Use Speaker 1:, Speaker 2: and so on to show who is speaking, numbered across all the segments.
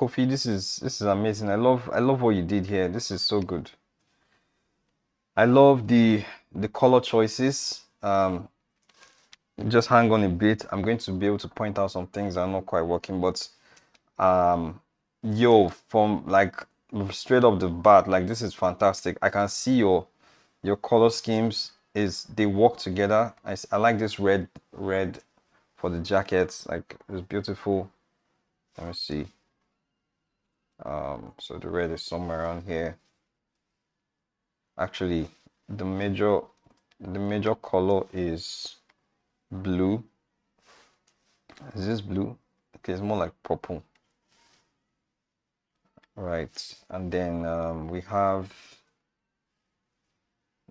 Speaker 1: Kofi, this is amazing. I love what you did here. This is so good. I love the color choices. Just hang on a bit. I'm going to be able to point out some things that are not quite working, but yo, from like straight off the bat, like this is fantastic. I can see your color schemes is they work together. I like this red for the jackets. Like it's beautiful. Let me see. So the red is somewhere around here. Actually, the major color is blue. Is this blue? Okay, it's more like purple. Right, and then we have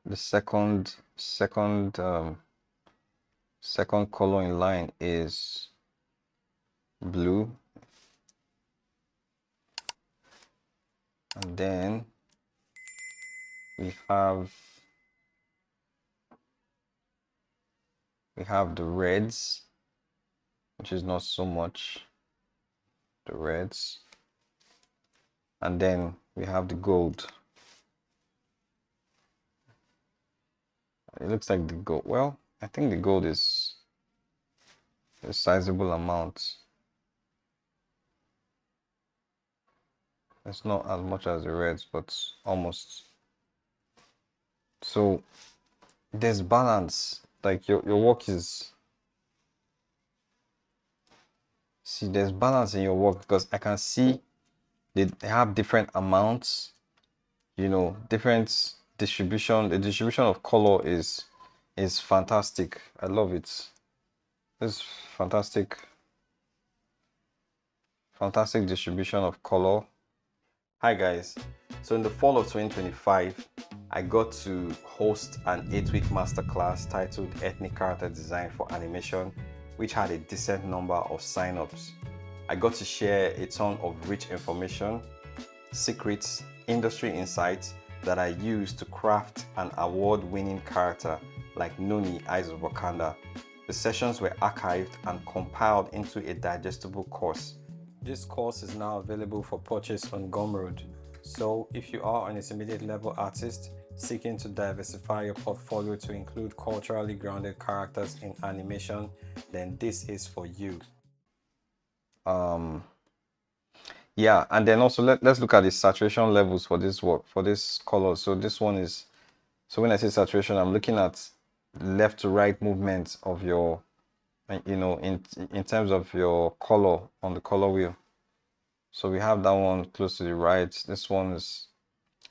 Speaker 1: the second color in line is blue, and then we have the reds, which is not so much the reds, and then we have the gold. It looks like the gold, well, I think the gold is a sizable amount. It's not as much as the reds, but almost. So there's balance. Like your work is, see, there's balance in your work because I can see they have different amounts, different distribution. The distribution of color is fantastic. I love it. It's fantastic distribution of color. Hi guys, so in the fall of 2025 I got to host an 8-week masterclass titled Ethnic Character Design for Animation, which had a decent number of sign-ups. I got to share a ton of rich information, secrets, industry insights that I used to craft an award-winning character like Noni, Eyes of Wakanda. The sessions were archived and compiled into a digestible course. This course is now available for purchase on Gumroad. So if you are an intermediate level artist seeking to diversify your portfolio to include culturally grounded characters in animation, then this is for you. Yeah, and then also let's look at the saturation levels for this work, for this color. So this one is, so when I say saturation, I'm looking at left to right movement of your, in terms of your color on the color wheel. So we have that one close to the right. This one is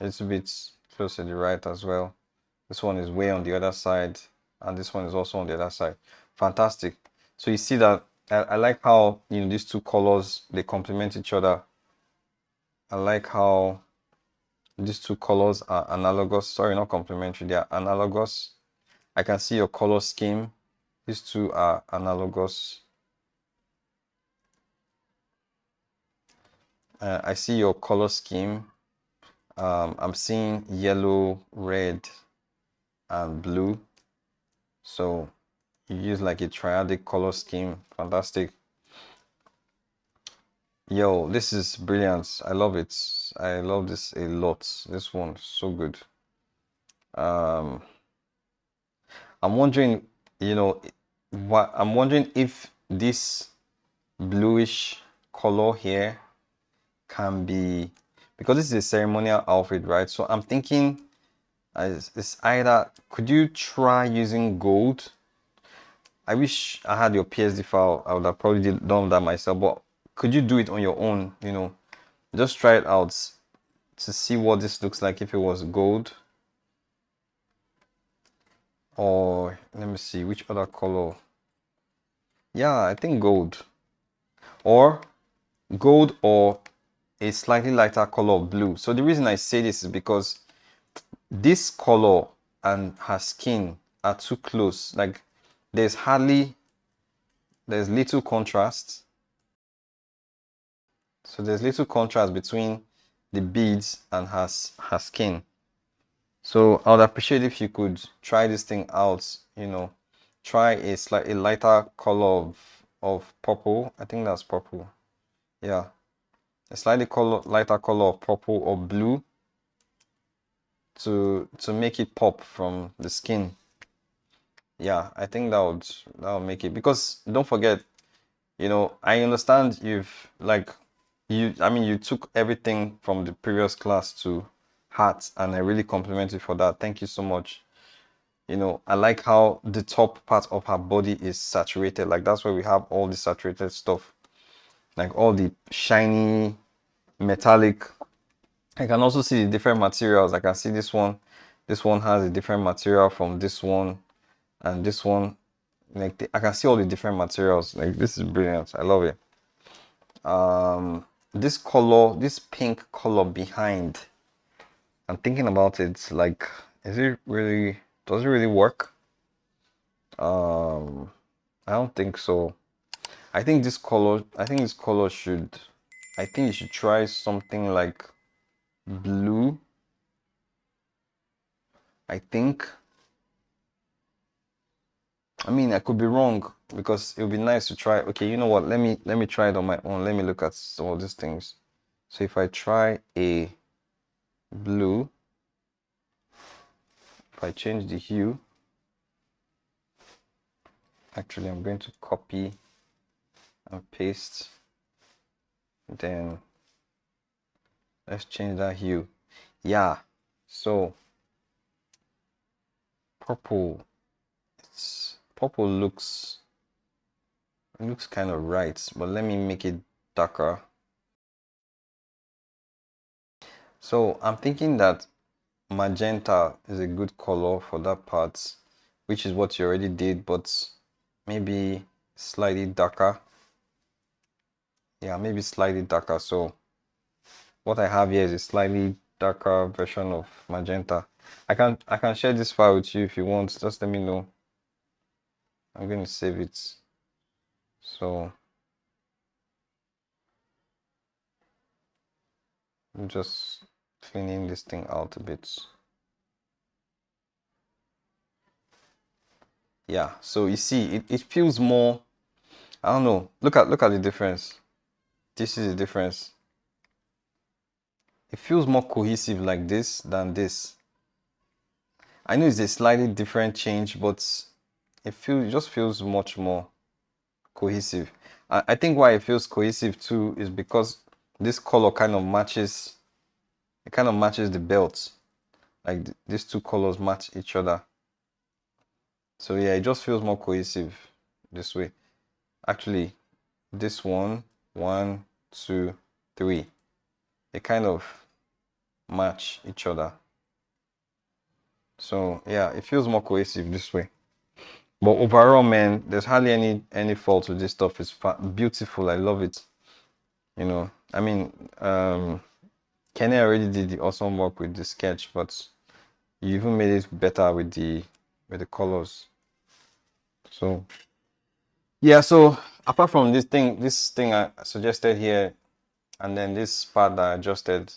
Speaker 1: a little bit close to the right as well. This one is way on the other side, and this one is also on the other side. Fantastic. So you see that I like how these two colors, they complement each other. I like how these two colors are analogous. Sorry, not complementary, they are analogous. I can see your color scheme. These two are analogous. I see your color scheme. I'm seeing yellow, red, and blue. So you use like a triadic color scheme. Fantastic. Yo, this is brilliant. I love it. I love this a lot. This one, so good. I'm wondering, I'm wondering if this bluish color here can be, because this is a ceremonial outfit, right? So I'm thinking it's either, could you try using gold? I wish I had your PSD file. I would have probably done that myself, but could you do it on your own? Just try it out to see what this looks like if it was gold. Or let me see, which other color? Yeah, I think gold. Or gold or a slightly lighter color of blue. So the reason I say this is because this color and her skin are too close. Like there's little contrast. So there's little contrast between the beads and her skin. So I would appreciate if you could try this thing out, try a slightly lighter color of purple. I think that's purple. Yeah. a slightly lighter color of purple or blue to make it pop from the skin. Yeah, I think that would make it, because don't forget, you know, I understand you took everything from the previous class to heart, and I really compliment you for that. Thank you so much. You know, I like how the top part of her body is saturated. Like, that's where we have all the saturated stuff, like all the shiny metallic. I can also see the different materials. I can see this one. This one has a different material from this one, and this one. Like, I can see all the different materials. Like, this is brilliant. I love it. This color, this pink color behind, I'm thinking about it. Like, does it really work? I don't think so. I think this color should, I think you should try something like blue. I think. I mean, I could be wrong, because it would be nice to try. Okay, you know what? Let me try it on my own. Let me look at some of these things. So if I try a blue, if I change the hue, actually I'm going to copy and paste. Then let's change that hue. Yeah. So purple. Purple looks kind of right, but let me make it darker. So I'm thinking that magenta is a good color for that part, which is what you already did, but maybe slightly darker. Yeah, maybe slightly darker. So what I have here is a slightly darker version of magenta. I can share this file with you if you want. Just let me know. I'm going to save it. So I'm just cleaning this thing out a bit. Yeah, so you see, it feels more, I don't know. Look at the difference. This is the difference. It feels more cohesive like this than this. I know it's a slightly different change, but it just feels much more cohesive. I think why it feels cohesive too is because this color kind of matches, it kind of matches the belt. Like these two colors match each other. So yeah, it just feels more cohesive this way. Actually, this one, two, three, they kind of match each other. So yeah, it feels more cohesive this way. But overall, man, there's hardly any fault with this stuff. It's beautiful. I love it. You know, I mean, Kenny already did the awesome work with the sketch, but you even made it better with the colors. So yeah, so apart from this thing I suggested here, and then this part that I adjusted.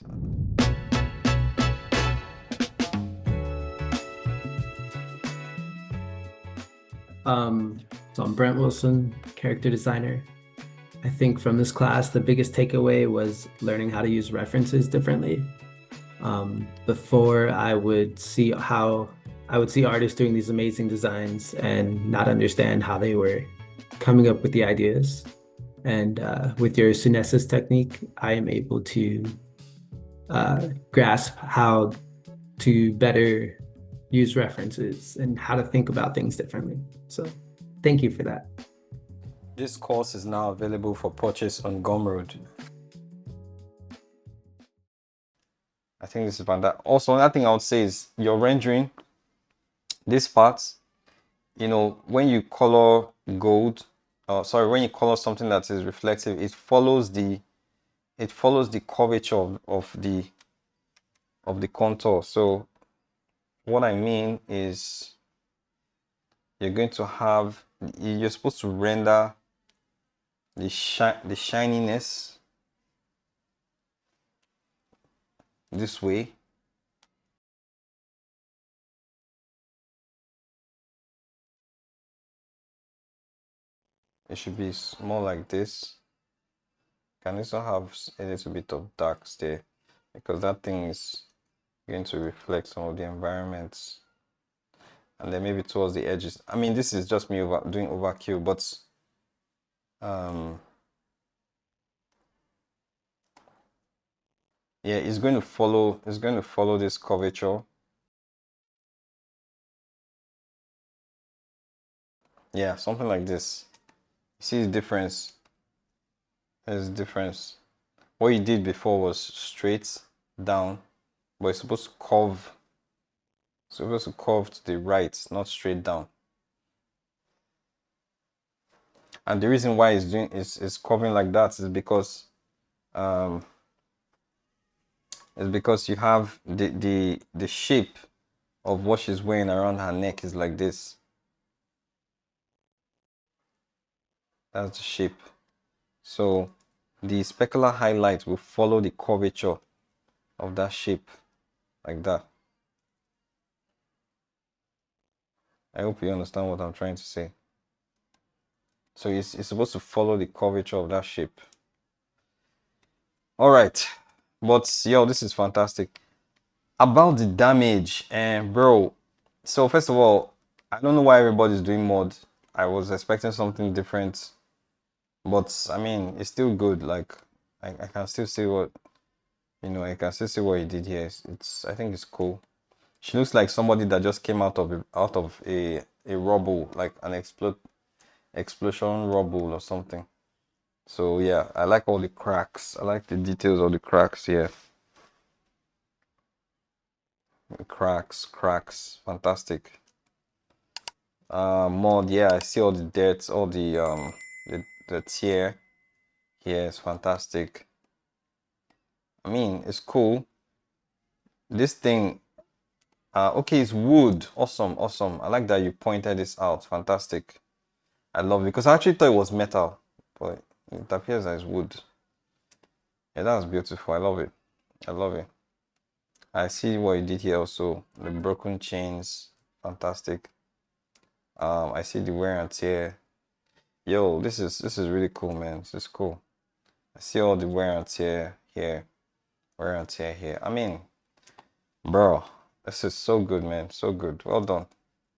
Speaker 2: So I'm Brent Wilson, character designer. I think from this class, the biggest takeaway was learning how to use references differently. Before I would see artists doing these amazing designs and not understand how they were coming up with the ideas. And with your Sunesis technique, I am able to grasp how to better use references and how to think about things differently. So thank you for that.
Speaker 1: This course is now available for purchase on Gumroad. I think this is about that. Also, another thing I would say is your rendering, this part, you know, when you color gold, when you color something that is reflective, it follows the curvature of the contour. So what I mean is you're going to have, you're supposed to render the shininess this way. It should be more like this. Can also have a little bit of darks there because that thing is going to reflect some of the environments. And then maybe towards the edges. I mean, this is just me doing overkill, but yeah, it's going to follow this curvature. Yeah, something like this. You see the difference? There's a difference. What you did before was straight down, but it's supposed to curve. It's supposed to curve to the right, not straight down. And the reason why it's doing is curving like that is because you have the shape of what she's wearing around her neck is like this. That's the shape. So the specular highlight will follow the curvature of that shape like that. I hope you understand what I'm trying to say. So it's supposed to follow the curvature of that shape. All right, but yo, this is fantastic. About the damage, and bro. So first of all, I don't know why everybody's doing mod. I was expecting something different, but I mean, it's still good. Like I can still see what I can still see what he did here. I think it's cool. She looks like somebody that just came out of a rubble, like an explosion rubble or something. So yeah, I like all the cracks. I like the details of the cracks here. The cracks, fantastic. Mod, yeah, I see all the dirt, all the tear here is fantastic. I mean, it's cool. This thing, okay, it's wood. Awesome, awesome. I like that you pointed this out. Fantastic. I love it because I actually thought it was metal, but it appears as wood. Yeah, that's beautiful. I love it. I love it. I see what you did here also. The broken chains, fantastic. I see the wear and tear. Yo, this is really cool, man. This is cool. I see all the wear and tear here, wear and tear here. I mean, bro, this is so good, man. So good. Well done.